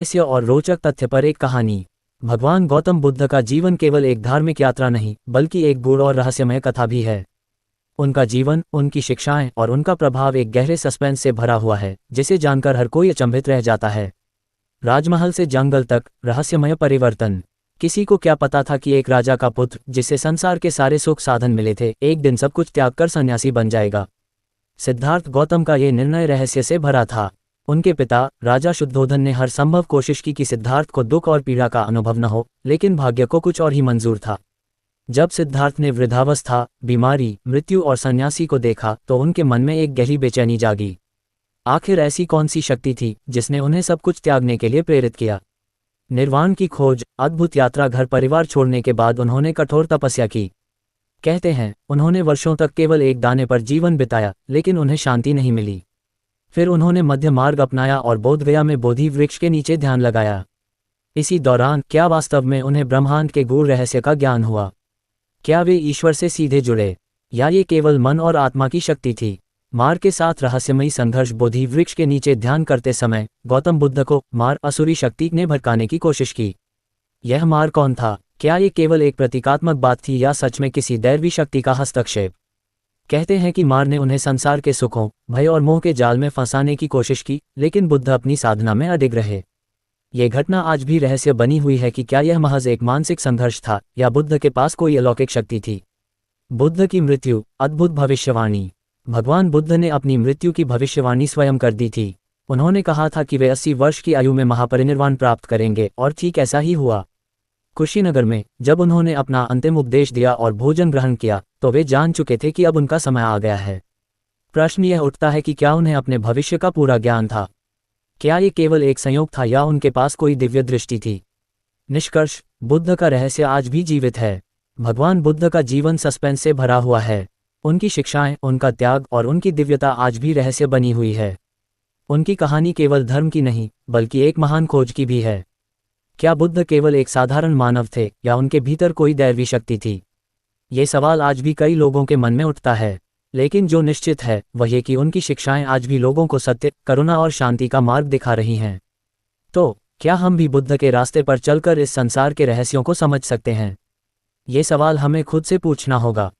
रहस्य और रोचक तथ्य पर एक कहानी। भगवान गौतम बुद्ध का जीवन केवल एक धार्मिक यात्रा नहीं, बल्कि एक गूढ़ और रहस्यमय कथा भी है। उनका जीवन, उनकी शिक्षाएं और उनका प्रभाव एक गहरे सस्पेंस से भरा हुआ है, जिसे जानकर हर कोई अचंभित रह जाता है। राजमहल से जंगल तक, रहस्यमय परिवर्तन। किसी को क्या पता था कि एक राजा का पुत्र, जिसे संसार के सारे सुख साधन मिले थे, एक दिन सब कुछ त्याग कर सन्यासी बन जाएगा। सिद्धार्थ गौतम का ये निर्णय रहस्य से भरा था। उनके पिता राजा शुद्धोधन ने हर संभव कोशिश की कि सिद्धार्थ को दुख और पीड़ा का अनुभव न हो, लेकिन भाग्य को कुछ और ही मंजूर था। जब सिद्धार्थ ने वृद्धावस्था, बीमारी, मृत्यु और सन्यासी को देखा तो उनके मन में एक गहरी बेचैनी जागी। आखिर ऐसी कौन सी शक्ति थी जिसने उन्हें सब कुछ त्यागने के लिए प्रेरित किया? निर्वाण की खोज, अद्भुत यात्रा। घर परिवार छोड़ने के बाद उन्होंने कठोर तपस्या की। कहते हैं उन्होंने वर्षों तक केवल एक दाने पर जीवन बिताया, लेकिन उन्हें शांति नहीं मिली। फिर उन्होंने मध्य मार्ग अपनाया और बोधगया में बोधि वृक्ष के नीचे ध्यान लगाया। इसी दौरान क्या वास्तव में उन्हें ब्रह्मांड के गूढ़ रहस्य का ज्ञान हुआ? क्या वे ईश्वर से सीधे जुड़े, या ये केवल मन और आत्मा की शक्ति थी? मार के साथ रहस्यमयी संघर्ष। बोधि वृक्ष के नीचे ध्यान करते समय गौतम बुद्ध को मार असुरी शक्ति ने भड़काने की कोशिश की। यह मार कौन था? क्या ये केवल एक प्रतीकात्मक बात थी या सच में किसी दैवी शक्ति का हस्तक्षेप? कहते हैं कि मार ने उन्हें संसार के सुखों, भय और मोह के जाल में फंसाने की कोशिश की, लेकिन बुद्ध अपनी साधना में अडिग रहे। ये घटना आज भी रहस्य बनी हुई है कि क्या यह महज एक मानसिक संघर्ष था या बुद्ध के पास कोई अलौकिक शक्ति थी। बुद्ध की मृत्यु, अद्भुत भविष्यवाणी। भगवान बुद्ध ने अपनी मृत्यु की भविष्यवाणी स्वयं कर दी थी। उन्होंने कहा था कि वे 80 वर्ष की आयु में महापरिनिर्वाण प्राप्त करेंगे, और ठीक ऐसा ही हुआ। कुशीनगर में जब उन्होंने अपना अंतिम उपदेश दिया और भोजन ग्रहण किया, तो वे जान चुके थे कि अब उनका समय आ गया है। प्रश्न यह उठता है कि क्या उन्हें अपने भविष्य का पूरा ज्ञान था? क्या ये केवल एक संयोग था या उनके पास कोई दिव्य दृष्टि थी? निष्कर्ष, बुद्ध का रहस्य आज भी जीवित है। भगवान बुद्ध का जीवन सस्पेंस से भरा हुआ है। उनकी शिक्षाएं, उनका त्याग और उनकी दिव्यता आज भी रहस्य बनी हुई है। उनकी कहानी केवल धर्म की नहीं, बल्कि एक महान खोज की भी है। क्या बुद्ध केवल एक साधारण मानव थे या उनके भीतर कोई दैवी शक्ति थी? ये सवाल आज भी कई लोगों के मन में उठता है, लेकिन जो निश्चित है वह ये कि उनकी शिक्षाएं आज भी लोगों को सत्य, करुणा और शांति का मार्ग दिखा रही हैं। तो क्या हम भी बुद्ध के रास्ते पर चलकर इस संसार के रहस्यों को समझ सकते हैं? ये सवाल हमें खुद से पूछना होगा।